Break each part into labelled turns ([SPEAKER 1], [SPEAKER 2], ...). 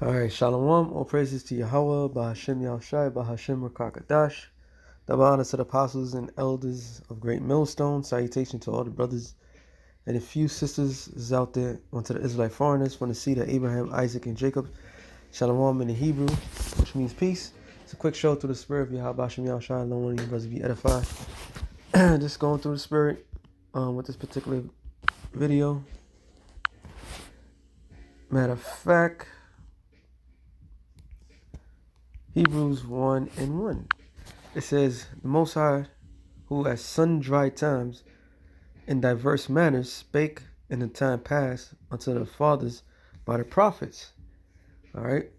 [SPEAKER 1] All right, Shalom. All praises to Yahweh, Bahashem Yahushai, Bahashem Rakakadash. Double honor to the apostles and elders of Great Millstone. Salutation to all the brothers and a few sisters out there, onto the Israelite foreigners from the seed of Abraham, Isaac, and Jacob. Shalom in the Hebrew, which means peace. It's a quick show through the spirit of Yahweh, Bahashem Yahushai. Long one of you brothers be edified. Just going through the spirit with this particular video. Matter of fact, Hebrews 1:1. It says, the Most High, who at sundry times in diverse manners spake in the time past unto the fathers by the prophets. All right.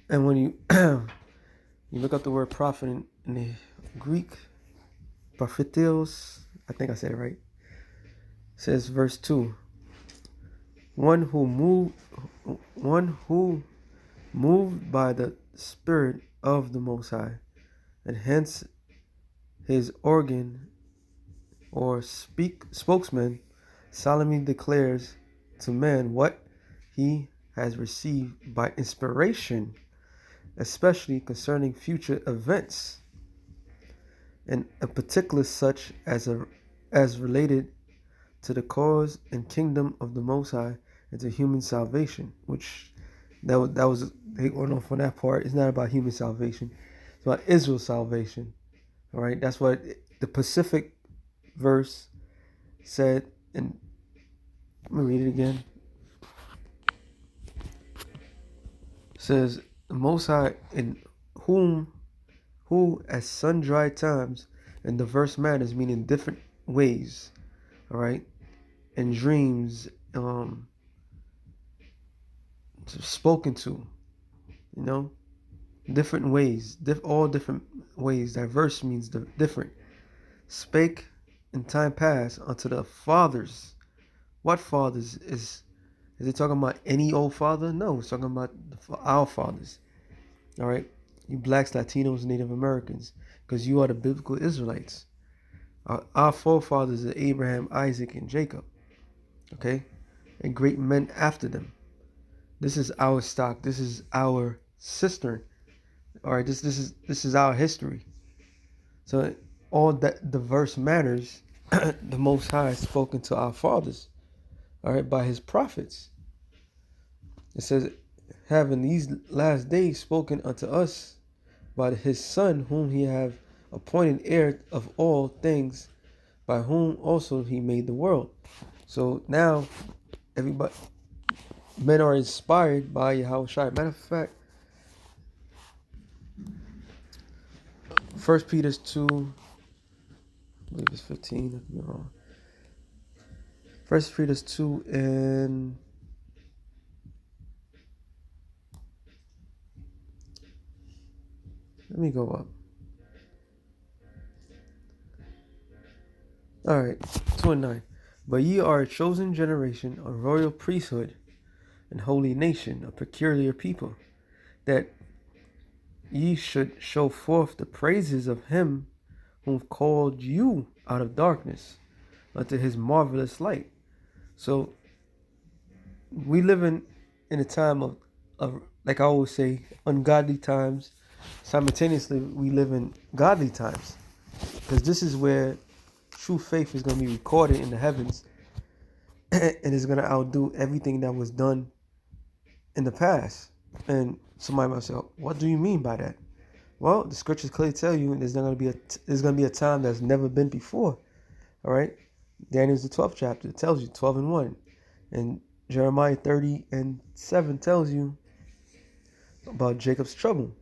[SPEAKER 1] And when you you look up the word prophet in the Greek, propheteos, I think I said it right. It says verse 2. One who moved by the Spirit of the Most High, and hence his organ or spokesman solemnly declares to man what he has received by inspiration, especially concerning future events, and a particular such as related to the cause and kingdom of the Most High and to human salvation. Which that was they going off on that part. It's not about human salvation; it's about Israel's salvation. All right, that's what the Pacific verse said. And let me read it again. It says, the Most High, in who at sundry times in diverse manners, meaning different ways, all right, in dreams, spoken to, different ways, all different ways. Diverse means different. Spake in time past unto the fathers. What fathers? Is it talking about any old father? No, it's talking about our fathers. All right, you blacks, Latinos, Native Americans, because you are the biblical Israelites. Our forefathers are Abraham, Isaac, and Jacob. Okay, and great men after them. This is our stock. This is our cistern. All right, this is our history. So all that diverse manners, the Most High has spoken to our fathers, all right, by his prophets. It says, having these last days spoken unto us by his Son, whom he have appointed heir of all things, by whom also he made the world. So now everybody, men are inspired by Yahushua. Matter of fact, 1 Peter 2, I believe it's 15, I could be wrong. 1 Peter 2 and let me go up. All right, 2 and 9. But ye are a chosen generation, a royal priesthood, and holy nation, a peculiar people, that ye should show forth the praises of him whom called you out of darkness unto his marvelous light. So we live in a time of, like I always say, ungodly times. Simultaneously, we live in godly times, because this is where true faith is going to be recorded in the heavens, and is going to outdo everything that was done in the past. And somebody might say, what do you mean by that? Well, the scriptures clearly tell you there's going to be a time that's never been before. All right, Daniel's the 12th chapter. It tells you 12 and 1, and Jeremiah 30 and 7 tells you about Jacob's trouble.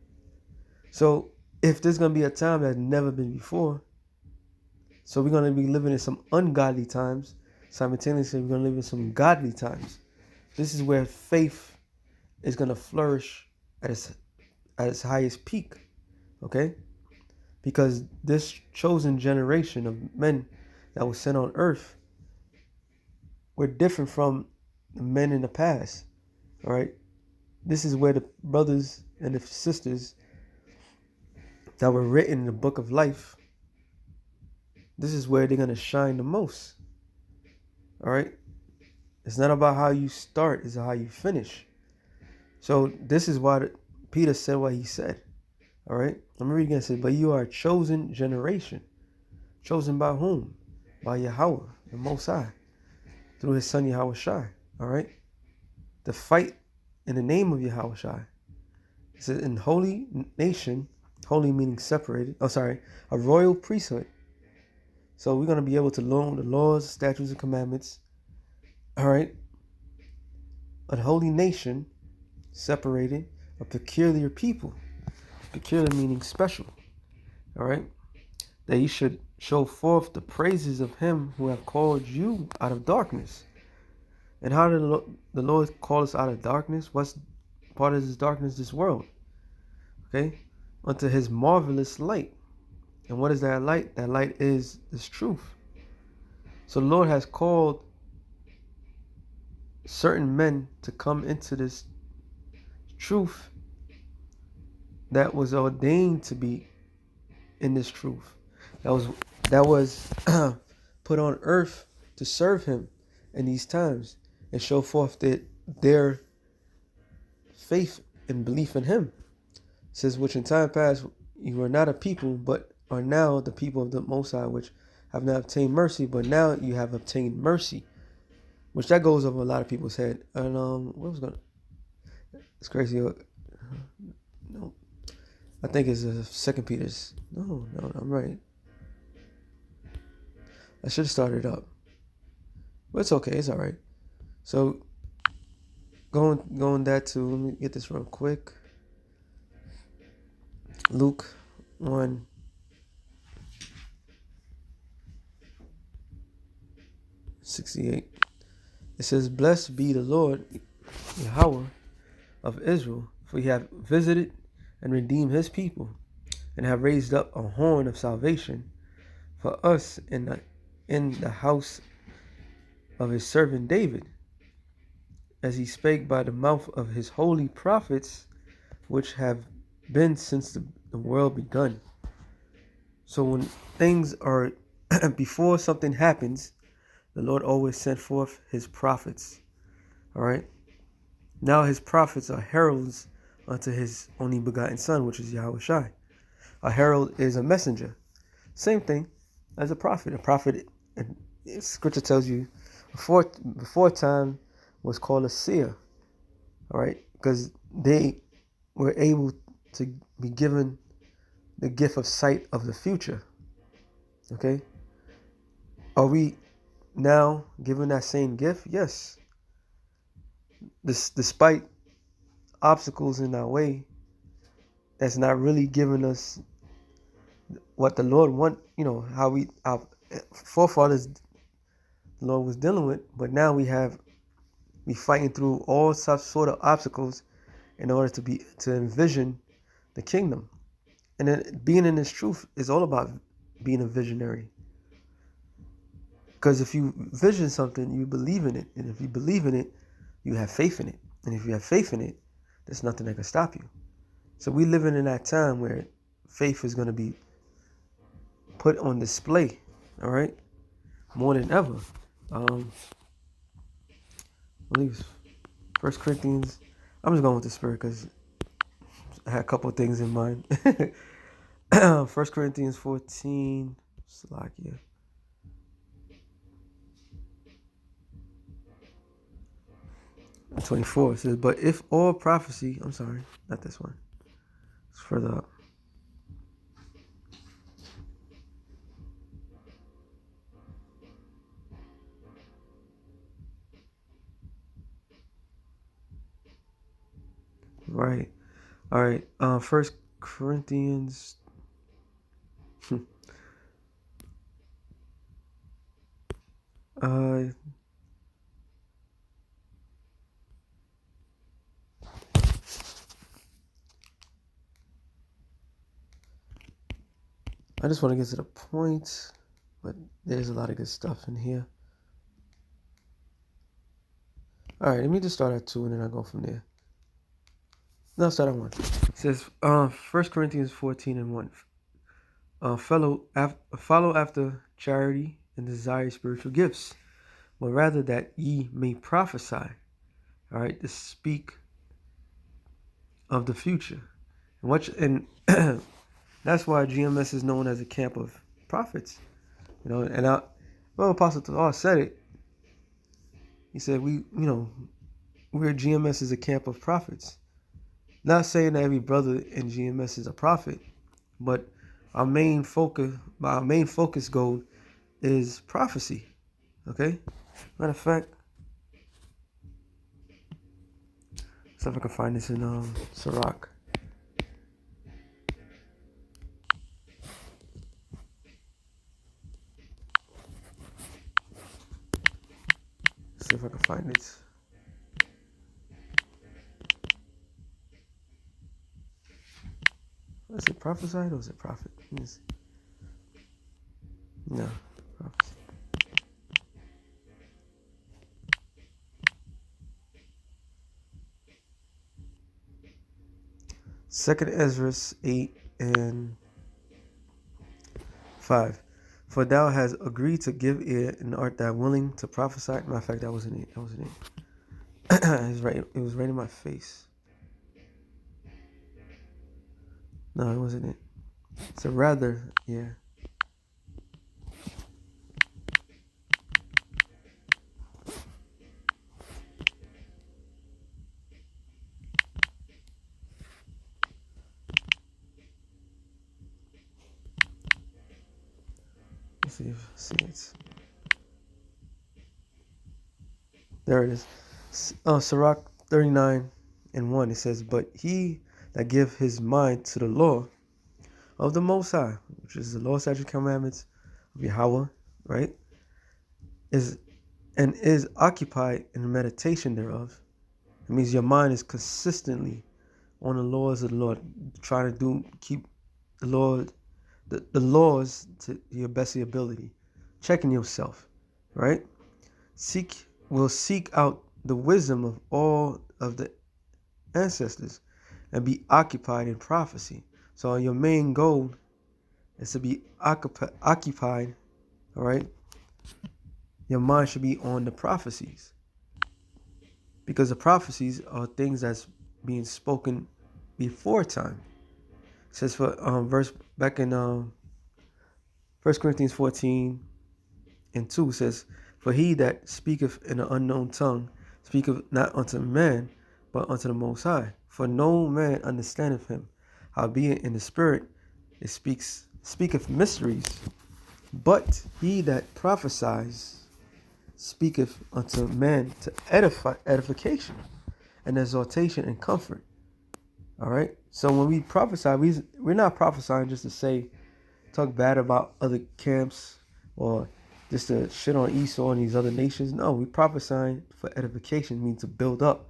[SPEAKER 1] So if there's going to be a time that's never been before, so we're going to be living in some ungodly times. Simultaneously, we're going to live in some godly times. This is where faith is going to flourish at its highest peak. Okay? Because this chosen generation of men that was sent on earth were different from the men in the past. All right? This is where the brothers and the sisters that were written in the book of life, this is where they're going to shine the most. All right? It's not about how you start, it's how you finish. So this is why Peter said what he said. All right. Let me read again. It says, but you are a chosen generation. Chosen by whom? By Yahweh, the Most High, through his son Yahweh Shai. All right. To fight in the name of Yahweh Shai. It says, in holy nation, holy meaning separated. Oh, sorry. A royal priesthood. So we're going to be able to learn the laws, statutes, and commandments. All right. A holy nation, separated, a peculiar people. Peculiar meaning special. All right. That you should show forth the praises of him who have called you out of darkness. And how did the Lord call us out of darkness? What's part of this darkness, this world? Okay. Unto his marvelous light. And what is that light? That light is this truth. So the Lord has called certain men to come into this truth that was ordained to be in this truth. That was put on earth to serve him in these times and show forth their faith and belief in him. It says, which in time past you were not a people, but are now the people of the Most High, which have not obtained mercy, but now you have obtained mercy. Which that goes over a lot of people's head. And what was it's crazy. No, I think it's Second Peter's. No, I'm right. I should have started up, but it's okay. It's all right. So going that to, let me get this real quick. Luke 1:68. It says, blessed be the Lord Yahweh of Israel, for he hath visited and redeemed his people, and have raised up a horn of salvation for us in the house of his servant David, as he spake by the mouth of his holy prophets, which have been since the world begun. So when things are, before something happens, the Lord always sent forth his prophets. All right. Now his prophets are heralds unto his only begotten son, which is Yahweh Shai. A herald is a messenger. Same thing as a prophet. A prophet, scripture tells you, before time was called a seer. All right. Because they were able to be given the gift of sight of the future. Okay. Are we now given that same gift? Yes. Despite obstacles in our way, that's not really giving us what the Lord want. How our forefathers, the Lord was dealing with, but now we fighting through all such sort of obstacles in order to envision the kingdom. And then being in this truth is all about being a visionary. Because if you vision something, you believe in it. And if you believe in it, you have faith in it. And if you have faith in it, there's nothing that can stop you. So we living in that time where faith is going to be put on display, all right? More than ever. I believe 1 Corinthians. I'm just going with the Spirit because I had a couple of things in mind. 1 Corinthians 14. Slovakia. And 24 says, but if all prophecy, I'm sorry, not this one. It's further up. Right. All right. 1 Corinthians. I just want to get to the point, but there's a lot of good stuff in here. All right, let me just start at 2 and then I'll go from there. No, I'll start at 1. It says, 1 Corinthians 14:1. Follow after charity and desire spiritual gifts, but rather that ye may prophesy. All right, to speak of the future. And that's why GMS is known as a camp of prophets. And Apostle Paul said it. He said we're GMS is a camp of prophets. Not saying that every brother in GMS is a prophet, but our main focus goal is prophecy. Okay? Matter of fact, see if I can find this in Sirach. See if I can find it. Is it prophesied or is it prophet? No, prophecy. Second Ezra 8:5. For thou hast agreed to give ear, and art thou willing to prophesy? Matter of fact, that wasn't it. It was right in my face. No, it wasn't it. So rather, yeah. Let's see it. There it is. Sirach 39:1. It says, "But he that give his mind to the law of the Most High, which is the law, statutes, commandments of Yahweh, right, is occupied in the meditation thereof." It means your mind is consistently on the laws of the Lord, trying to keep the Lord, the laws to your best of your ability, checking yourself, right? Will seek out the wisdom of all of the ancestors and be occupied in prophecy. So your main goal is to be occupied, all right? Your mind should be on the prophecies, because the prophecies are things that's being spoken before time. It says for verse back in 1 Corinthians 14:2 says, "For he that speaketh in an unknown tongue speaketh not unto man, but unto the Most High. For no man understandeth him. Howbeit in the spirit it speaketh mysteries. But he that prophesies speaketh unto man to edification and exhortation and comfort." All right. So when we prophesy, we're not prophesying just to talk bad about other camps or just to shit on Esau and these other nations. No, we prophesying for edification, means to build up.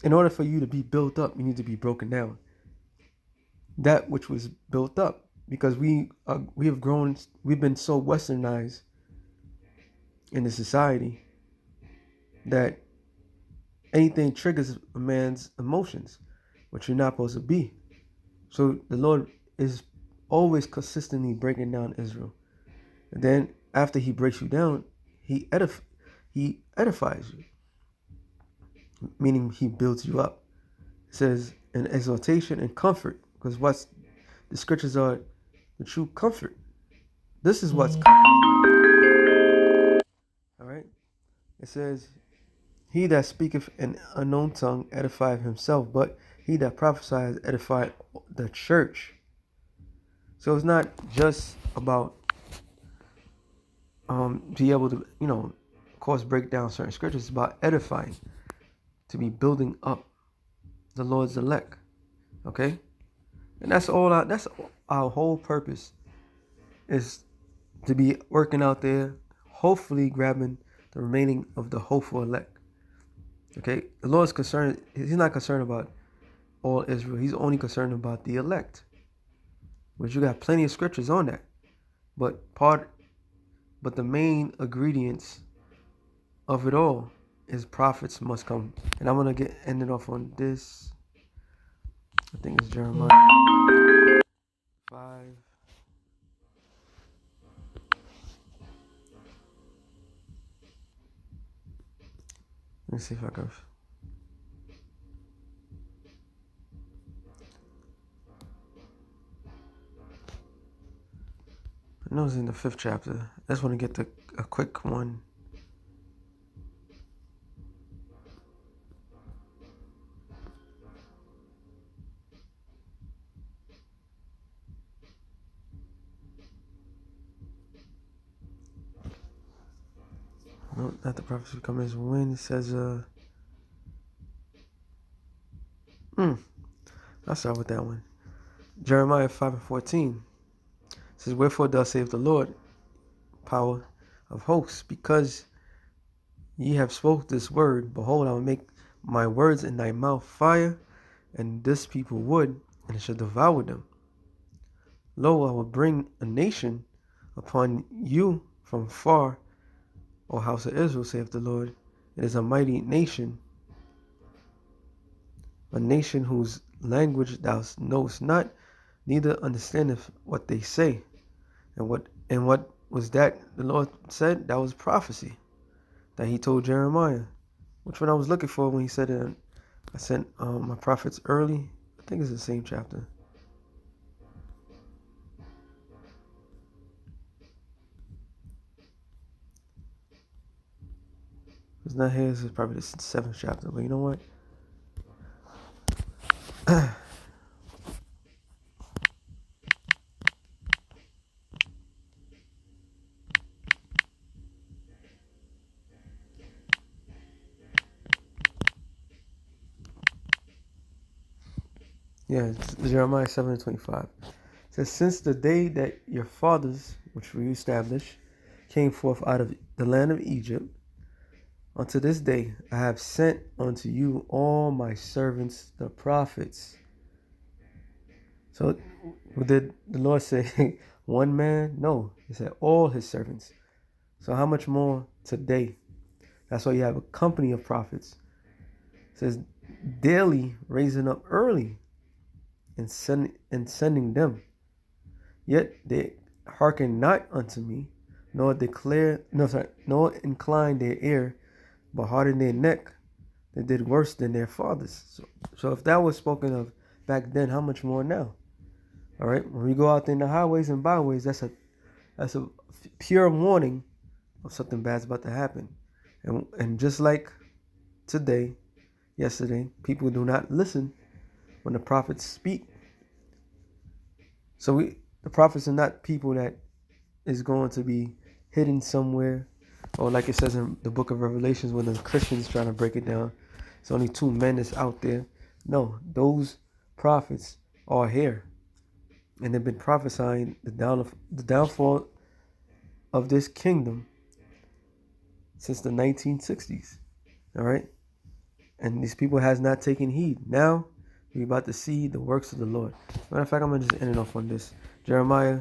[SPEAKER 1] In order for you to be built up, you need to be broken down. That which was built up, because we have grown, we've been so westernized in the society that anything triggers a man's emotions, which you're not supposed to be. So the Lord is always consistently breaking down Israel. And then after he breaks you down, he edifies you, meaning he builds you up. It says in exhortation and comfort, because the scriptures are the true comfort. This is what's comfort. All right. It says, "He that speaketh in unknown tongue edifieth himself, but he that prophesies edifieth the church." So it's not just about be able to, of course, break down certain scriptures. It's about edifying, to be building up the Lord's elect. Okay? And that's our whole purpose, is to be working out there, hopefully grabbing the remaining of the hopeful elect. Okay? The Lord's concerned, he's not concerned about all Israel. He's only concerned about the elect. Which you got plenty of scriptures on that. But the main ingredients of it all is prophets must come. And I'm going to end it off on this. I think it's Jeremiah 5. Let me see if I can. know it's in the 5th chapter. I just want to get a quick one. No, not the prophecy coming as when. It says, I'll start with that one. Jeremiah 5:14 says, wherefore thus saith the Lord, power of hosts, because ye have spoke this word, behold, I will make my words in thy mouth fire, and this people wood, and it shall devour them. Lo, I will bring a nation upon you from far, O house of Israel, saith the Lord. It is a mighty nation, a nation whose language thou knowest not, neither understandeth what they say. And what was that the Lord said? That was prophecy that he told Jeremiah. Which one I was looking for when he said it. I sent my prophets early. I think it's the same chapter. It's not here. This is probably the 7th chapter. But you know what? Yeah, it's Jeremiah 7:25. It says, since the day that your fathers, which we established, came forth out of the land of Egypt, unto this day I have sent unto you all my servants, the prophets. So did the Lord say one man? No, he said all his servants. So how much more today? That's why you have a company of prophets. It says daily raising up early and sending them. Yet they hearken not unto me, nor incline their ear, but harden their neck. They did worse than their fathers. So if that was spoken of back then, how much more now? All right. When we go out there in the highways and byways, that's a pure warning of something bad's about to happen. And just like yesterday, people do not listen when the prophets speak. So the prophets are not people that is going to be hidden somewhere, or like it says in the book of Revelations when the Christians trying to break it down, it's only 2 men that's out there. No, those prophets are here, and they've been prophesying the downfall of this kingdom since the 1960s. All right, and these people has not taken heed. Now we're about to see the works of the Lord. Matter of fact, I'm going to just end it off on this. Jeremiah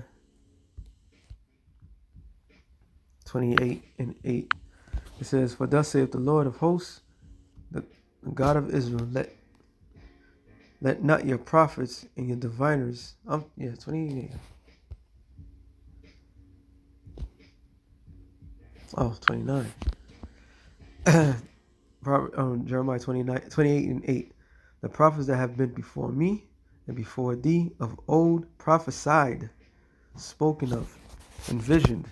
[SPEAKER 1] 28:8. It says, for thus saith the Lord of hosts, the God of Israel, let not your prophets and your diviners, 28:8. Oh, 29. Jeremiah 28:8. The prophets that have been before me and before thee of old prophesied, spoken of, envisioned.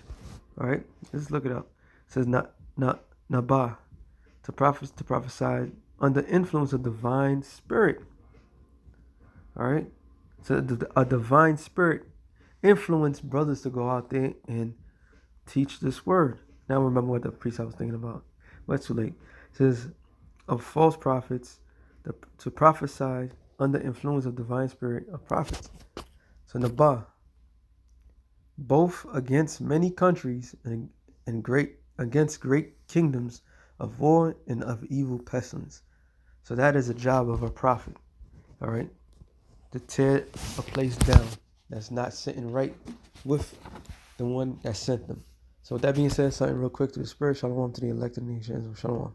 [SPEAKER 1] All right, let's look it up. It says Nabah, to prophesy under influence of divine spirit. All right, so a divine spirit influenced brothers to go out there and teach this word. Now remember what the priest I was thinking about. But it's too late. It says of false prophets to prophesy under influence of divine spirit of prophets. So Nabah, both against many countries and against great kingdoms of war and of evil pestilence. So that is a job of a prophet. All right, to tear a place down that's not sitting right with the one that sent them. So with that being said, something real quick to the spirit. Shalom to the elected nations. Shalom.